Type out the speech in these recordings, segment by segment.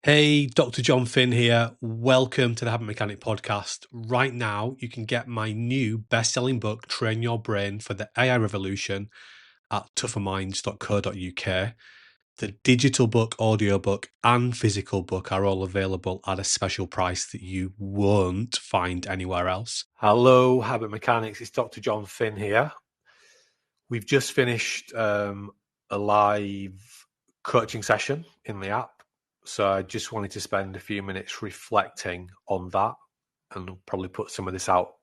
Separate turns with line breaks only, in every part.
Hey, Dr. Jon Finn here. Welcome to the Habit Mechanic podcast. Right now, you can get my new best-selling book, Train Your Brain for the AI Revolution, at tougherminds.co.uk. The digital book, audiobook, and physical book are all available at a special price that you won't find anywhere else. Hello, Habit Mechanics. It's Dr. Jon Finn here. We've just finished a live coaching session in the app. So I just wanted to spend a few minutes reflecting on that, and I'll probably put some of this out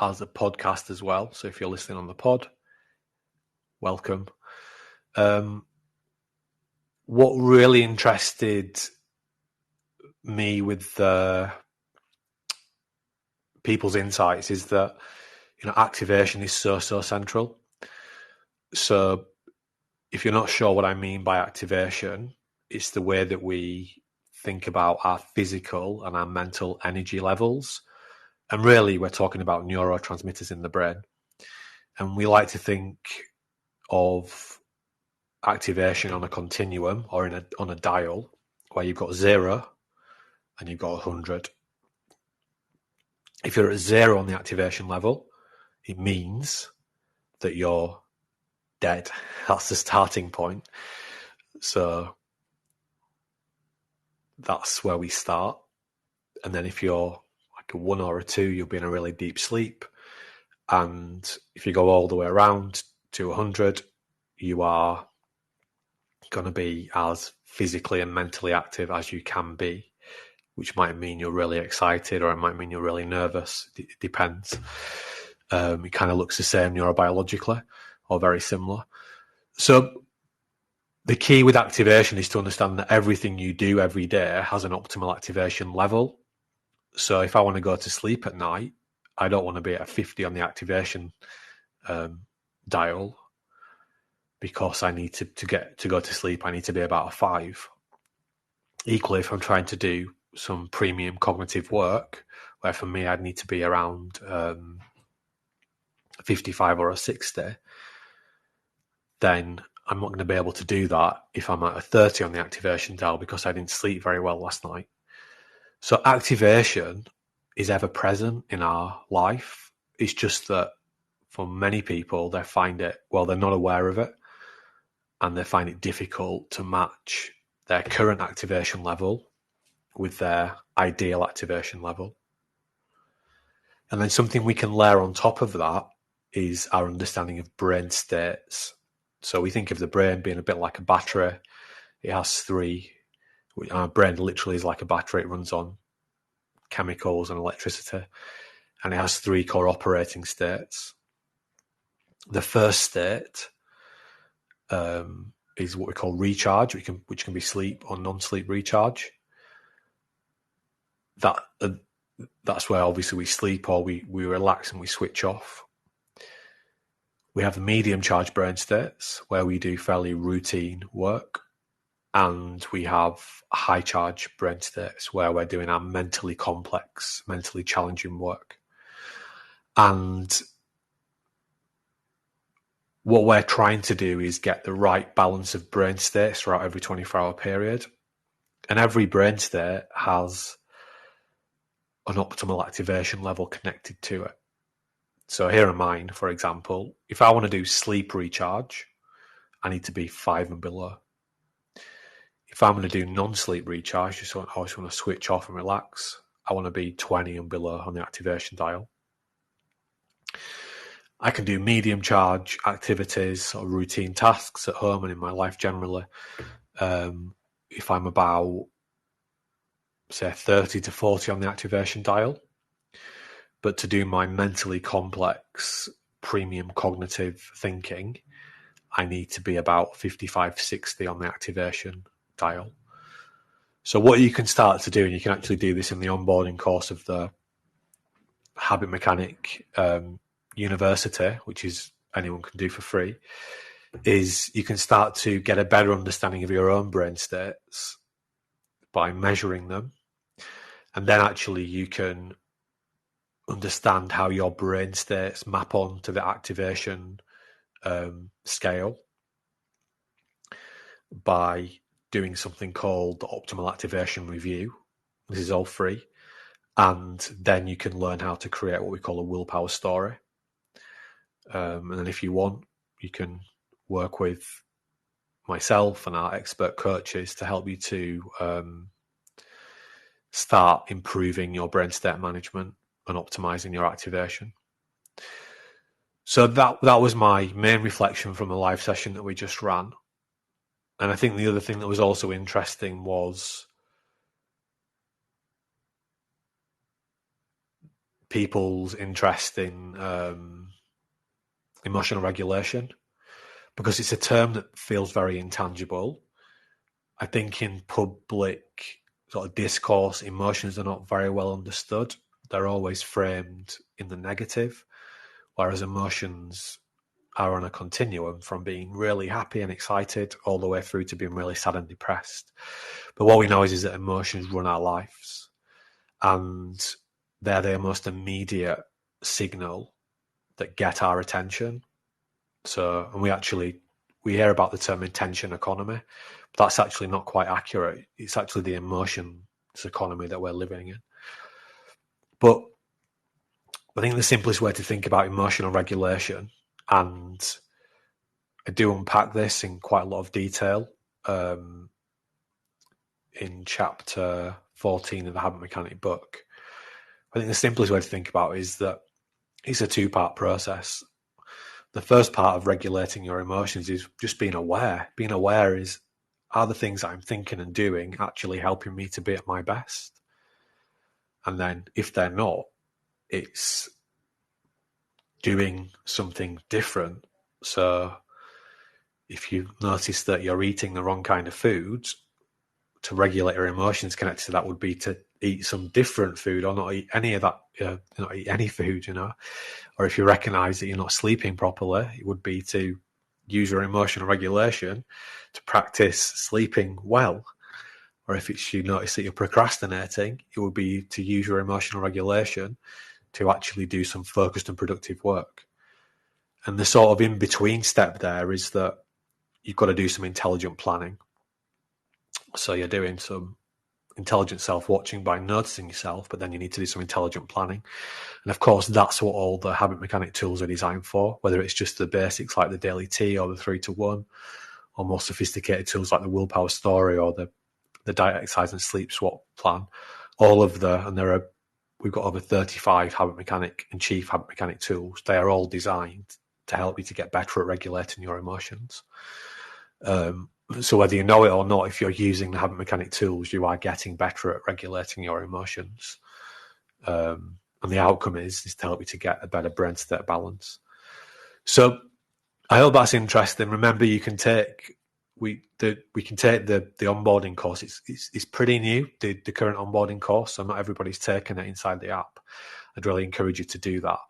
as a podcast as well. So if you're listening on the pod, welcome. What really interested me with people's insights is that, activation is so central. So if you're not sure what I mean by activation, it's the way that we think about our physical and our mental energy levels. And really, we're talking about neurotransmitters in the brain. And we like to think of activation on a continuum or on a dial where you've got 0 and you've got 100. If you're at 0 on the activation level, it means that you're dead. That's the starting point. So that's where we start. And then if you're like a 1 or a 2, you'll be in a really deep sleep. And if you go all the way around to 100, you are going to be as physically and mentally active as you can be, which might mean you're really excited or it might mean you're really nervous. It depends. It kind of looks the same neurobiologically or very similar. So the key with activation is to understand that everything you do every day has an optimal activation level. So if I want to go to sleep at night, I don't want to be at a 50 on the activation dial, because I need to go to sleep, I need to be about a 5. Equally, if I'm trying to do some premium cognitive work, where for me I'd need to be around 55 or a 60, then I'm not going to be able to do that if I'm at a 30 on the activation dial because I didn't sleep very well last night. So activation is ever present in our life. It's just that for many people, they're not aware of it, and they find it difficult to match their current activation level with their ideal activation level. And then something we can layer on top of that is our understanding of brain states. So we think of the brain being a bit like a battery. It has 3. Our brain literally is like a battery. It runs on chemicals and electricity. And it has 3 core operating states. The first state is what we call recharge, which can be sleep or non-sleep recharge. That's where obviously we sleep or we relax and we switch off. We have the medium charge brain states where we do fairly routine work, and we have high charge brain states where we're doing our mentally complex, mentally challenging work. And what we're trying to do is get the right balance of brain states throughout every 24-hour period. And every brain state has an optimal activation level connected to it. So here are mine, for example. If I want to do sleep recharge, I need to be 5 and below. If I'm going to do non-sleep recharge, I just want to switch off and relax, I want to be 20 and below on the activation dial. I can do medium charge activities or routine tasks at home and in my life generally. If I'm about, say, 30 to 40 on the activation dial. But to do my mentally complex, premium cognitive thinking, I need to be about 55, 60 on the activation dial. So what you can start to do, and you can actually do this in the onboarding course of the Habit Mechanic University, which is anyone can do for free, is you can start to get a better understanding of your own brain states by measuring them. And then actually you can understand how your brain states map on to the activation scale by doing something called the Optimal Activation Review. This is all free. And then you can learn how to create what we call a willpower story. And then if you want, you can work with myself and our expert coaches to help you to start improving your brain state management and optimizing your activation. So that was my main reflection from the live session that we just ran. And I think the other thing that was also interesting was people's interest in emotional regulation, because it's a term that feels very intangible. I think in public sort of discourse, emotions are not very well understood. They're always framed in the negative, whereas emotions are on a continuum from being really happy and excited all the way through to being really sad and depressed. But what we know is that emotions run our lives, and they're the most immediate signal that get our attention. So, and we hear about the term intention economy, but that's actually not quite accurate. It's actually the emotions economy that we're living in. But I think the simplest way to think about emotional regulation, and I do unpack this in quite a lot of detail in chapter 14 of the Habit Mechanic book. I think the simplest way to think about it is that it's a two-part process. The first part of regulating your emotions is just being aware. Being aware is, are the things that I'm thinking and doing actually helping me to be at my best? And then if they're not, it's doing something different. So if you notice that you're eating the wrong kind of foods, to regulate your emotions connected to that would be to eat some different food, or not eat any of that, not eat any food, Or if you recognize that you're not sleeping properly, it would be to use your emotional regulation to practice sleeping well. Or if you notice that you're procrastinating, it would be to use your emotional regulation to actually do some focused and productive work. And the sort of in-between step there is that you've got to do some intelligent planning. So you're doing some intelligent self-watching by noticing yourself, but then you need to do some intelligent planning. And of course, that's what all the Habit Mechanic tools are designed for, whether it's just the basics like the daily tea or the 3-to-1, or more sophisticated tools like the willpower story or the diet, exercise and sleep swap plan. We've got over 35 Habit Mechanic and Chief Habit Mechanic tools. They are all designed to help you to get better at regulating your emotions. So whether you know it or not, if you're using the Habit Mechanic tools, you are getting better at regulating your emotions. And the outcome is to help you to get a better brain state balance. So I hope that's interesting. Remember, you can take the onboarding course. It's pretty new, the current onboarding course, so not everybody's taken it inside the app. I'd really encourage you to do that.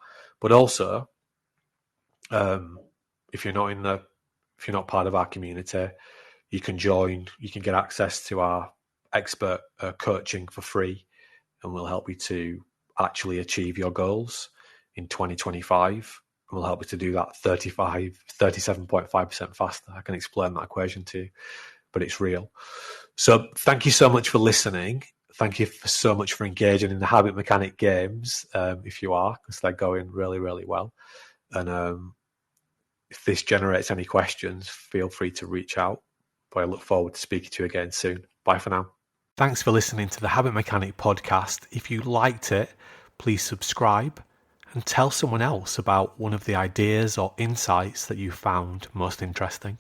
But also, if you're not part of our community, you can join. You can get access to our expert coaching for free, and we'll help you to actually achieve your goals in 2025. And we'll help you to do that 37.5% faster. I can explain that equation to you, but it's real. So thank you so much for listening. Thank you so much for engaging in the Habit Mechanic games, if you are, because they're going really, really well. And if this generates any questions, feel free to reach out. But I look forward to speaking to you again soon. Bye for now. Thanks for listening to the Habit Mechanic podcast. If you liked it, please subscribe and tell someone else about one of the ideas or insights that you found most interesting.